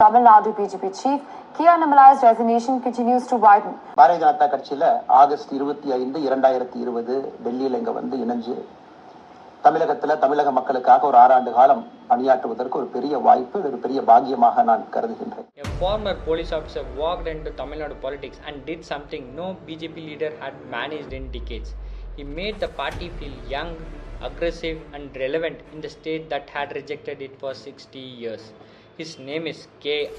Tamil Nadu BJP chief Annamalai's resignation continues to widen. Bharatiya Janata கட்சியில August 25, 2020 டெல்லியில் இங்க வந்து இணைஞ்சு தமிழக மக்களுக்காக ஒரு 6 ஆண்டு காலம் பணியாற்றுவதற்கு ஒரு பெரிய வாய்ப்பு, ஒரு பெரிய பாக்கியமாக நான் கருதுகின்றேன். A former police officer walked into Tamil Nadu politics and did something no BJP leader had managed in decades. He made the party feel young, aggressive and relevant in the state that had rejected it for 60 years. His name is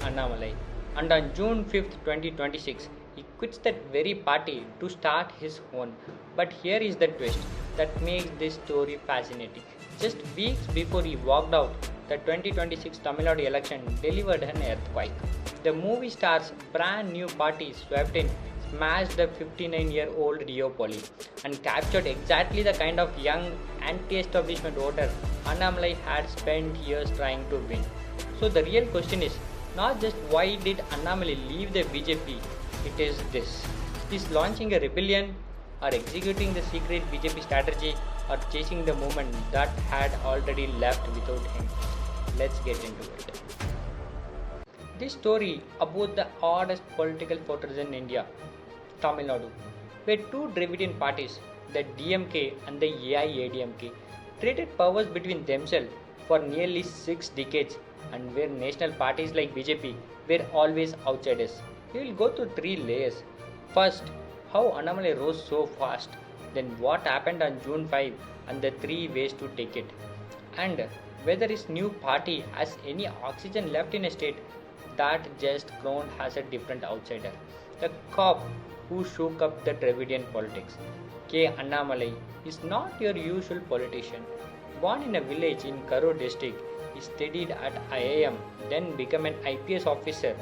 Annamalai, and on June 5th, 2026, he quits that very party to start his own. But here is the twist that makes this story fascinating. Just weeks before he walked out, the 2026 Tamil Nadu election delivered an earthquake. The movie star's brand new party swept in, smashed the 59-year-old duopoly, and captured exactly the kind of young anti-establishment voter Annamalai had spent years trying to win. So the real question is not just why did Annamalai leave the BJP, it is this. Is launching a rebellion, or executing the secret BJP strategy, or chasing the movement that had already left without him? Let's get into it. This story about the oddest political fortress in India, Tamil Nadu, where two Dravidian parties, the DMK and the AIADMK, traded powers between themselves for nearly 6 decades, and where national parties like BJP were always outsiders. We will go through 3 layers. First, how Annamalai rose so fast, then what happened on June 5 and the 3 ways to take it, and whether his new party has any oxygen left in a state that just grown as a different outsider. The cop who shook up the Dravidian politics. Annamalai is not your usual politician. Born in a village in Karur district, he studied at IIM, then became an IPS officer.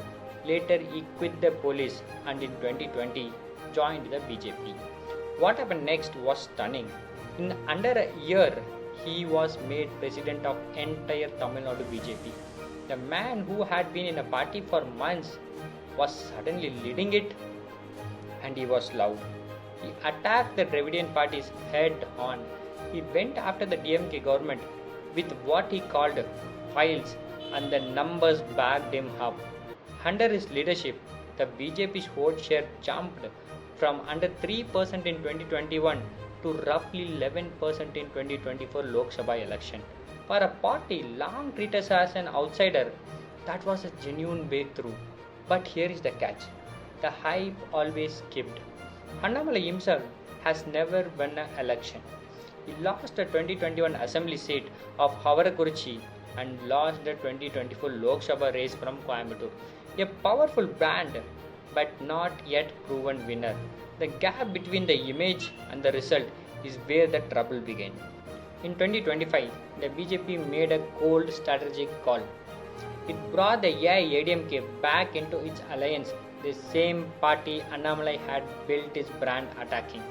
Later he quit the police and in 2020 joined the BJP. What happened next was stunning. In under a year, he was made president of entire Tamil Nadu BJP. The man who had been in a party for months was suddenly leading it, and he was loud. He attacked the Dravidian parties head on. He went after the DMK government with what he called files, and the numbers backed him up. Under his leadership, the BJP's vote share jumped from under 3% in 2021 to roughly 11% in 2024 Lok Sabha election. For a party long treated as an outsider, that was a genuine breakthrough. But here is the catch. The hype always skipped. Annamalai himself has never won an election. He lost the 2021 assembly seat of Havarakuruchi and lost the 2024 Lok Sabha race from Coimbatore. A powerful brand, but not yet proven winner. The gap between the image and the result is where the trouble began. In 2025, the BJP made a cold strategic call. It brought the AIADMK back into its alliance, the same party Annamalai had built his brand attacking,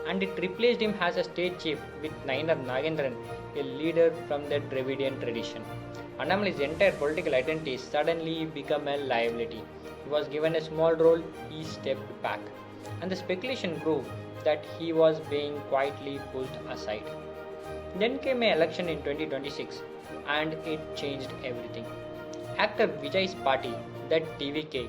and it replaced him as a state chief with Nainar Nagendran, a leader from the Dravidian tradition. Annamalai's entire political identity suddenly became a liability. He was given a small role, he stepped back, and the speculation grew that he was being quietly pushed aside. Then came an election in 2026, and it changed everything. Actor Vijay's party, that TVK,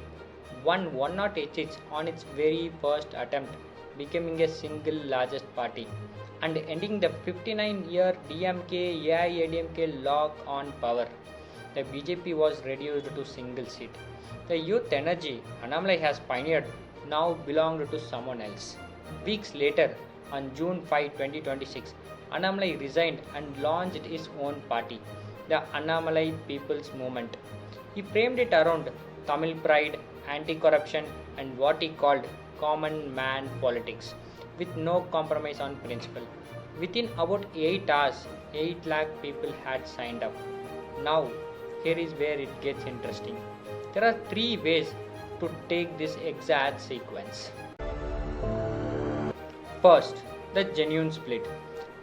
won 108 seats on its very first attempt, becoming a single largest party, and ending the 59-year DMK AIADMK lock on power. The BJP was reduced to single seat. The youth energy Annamalai has pioneered now belonged to someone else. Weeks later, on June 5, 2026, Annamalai resigned and launched his own party, the Annamalai People's Movement. He framed it around Tamil pride, anti-corruption, and what he called common man politics, with no compromise on principle. Within about 8 hours, 8 lakh people had signed up. Now, here is where it gets interesting. There are 3 ways to take this exact sequence. First, the genuine split.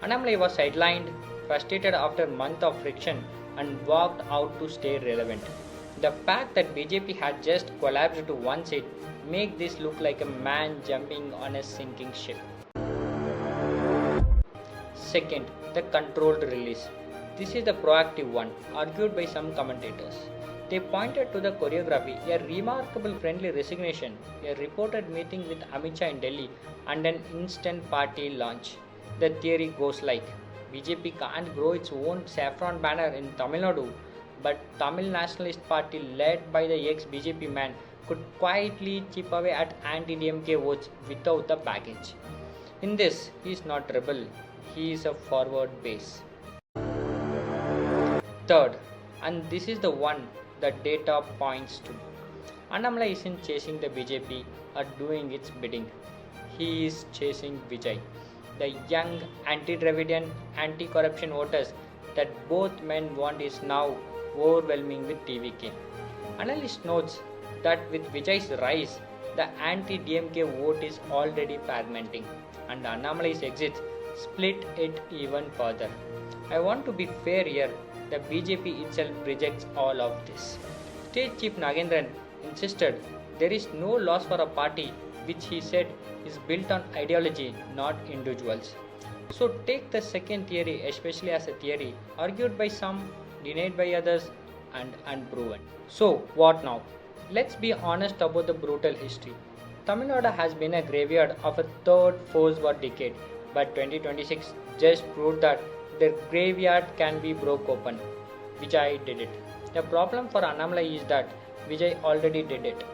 Annamalai was sidelined, frustrated after a month of friction, and walked out to stay relevant. The fact that BJP had just collapsed to one seat make this look like a man jumping on a sinking ship. Second, the controlled release. This is the proactive one, argued by some commentators. They pointed to the choreography, a remarkable friendly resignation, a reported meeting with Amit Shah in Delhi, and an instant party launch. The theory goes like BJP can't grow its own saffron banner in Tamil Nadu, but Tamil Nationalist Party led by the ex-BJP man could quietly chip away at anti-DMK votes without the baggage. In this, he is not rebel, he is a forward base. Third, and this is the one that data points to, Annamalai isn't chasing the BJP or doing its bidding. He is chasing Vijay, the young anti-Dravidian, anti-corruption voters that both men want is now overwhelming with TVK. Analyst notes that with Vijay's rise, the anti-DMK vote is already fragmenting, and Annamalai's exit split it even further. I want to be fair here, the BJP itself rejects all of this. State Chief Nagendran insisted there is no loss for a party which he said is built on ideology, not individuals. So take the second theory especially as a theory, argued by some, denied by others, and unproven. So what now? Let's be honest about the brutal history. Tamil Nadu has been a graveyard of a third force war decade, but 2026 just proved that the graveyard can be broke open. Vijay did it. The problem for Annamalai is that Vijay already did it.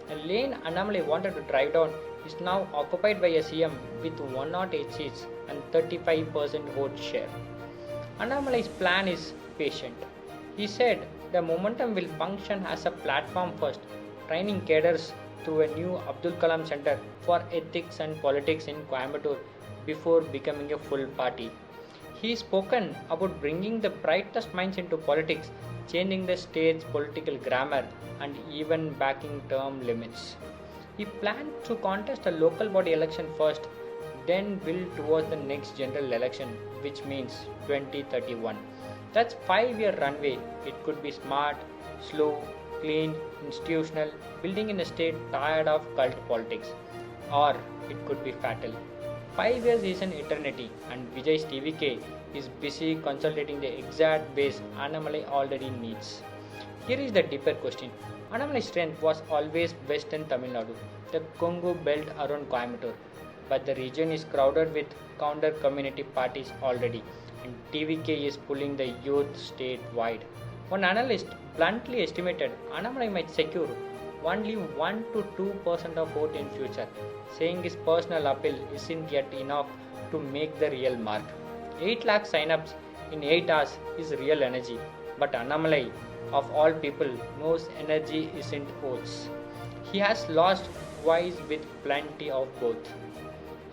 The lane Annamalai wanted to drive down is now occupied by a CM with 108 seats and 35% vote share. Annamalai's plan is patient. He said the momentum will function as a platform first, training cadres through a new Abdul Kalam Center for Ethics and Politics in Coimbatore before becoming a full party. He spoken about bringing the brightest minds into politics, changing the state's political grammar, and even backing term limits. He planned to contest a local body election first, then build towards the next general election, which means 2031. That's 5-year runway. It could be smart, slow, clean, institutional, building in a state tired of cult politics. Or it could be fatal. 5 years is an eternity, and Vijay's TVK is busy consolidating the exact base Annamalai already needs. Here is the deeper question. Annamalai's strength was always western Tamil Nadu, the Congo belt around Coimbatore, but the region is crowded with counter community parties already, and TVK is pulling the youth statewide. One analyst bluntly estimated Annamalai might secure only 1 to 2% of vote in future, saying his personal appeal isn't yet enough to make the real mark. 8 lakh sign-ups in 8 hours is real energy, but Annamalai, of all people, knows energy isn't votes. He has lost twice with plenty of both.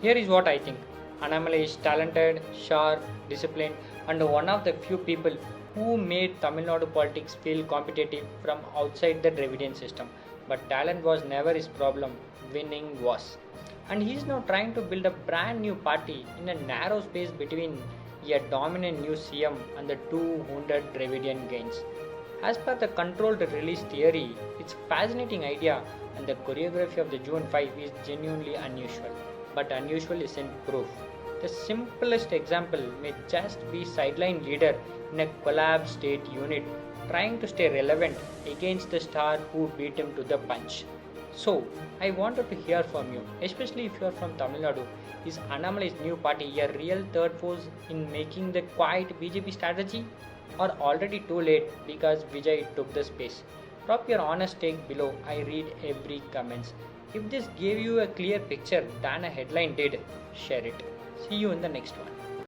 Here is what I think. Annamalai is talented, sharp, disciplined, and one of the few people who made Tamil Nadu politics feel competitive from outside the Dravidian system. But talent was never his problem, winning was. And he is now trying to build a brand new party in a narrow space between a dominant new CM and the two wounded Dravidian gains. As per the controlled release theory, it's a fascinating idea, and the choreography of the June 5 is genuinely unusual. But unusual isn't proof. The simplest example may just be sideline leader in a collapsed state unit trying to stay relevant against the star who beat him to the punch. So, I wanted to hear from you, especially if you are from Tamil Nadu. Is Annamalai's new party a real third force in making the quiet BJP strategy, or already too late because Vijay took the space? Drop your honest take below. I read every comments. If this gave you a clear picture than a headline did, share it. See you in the next one.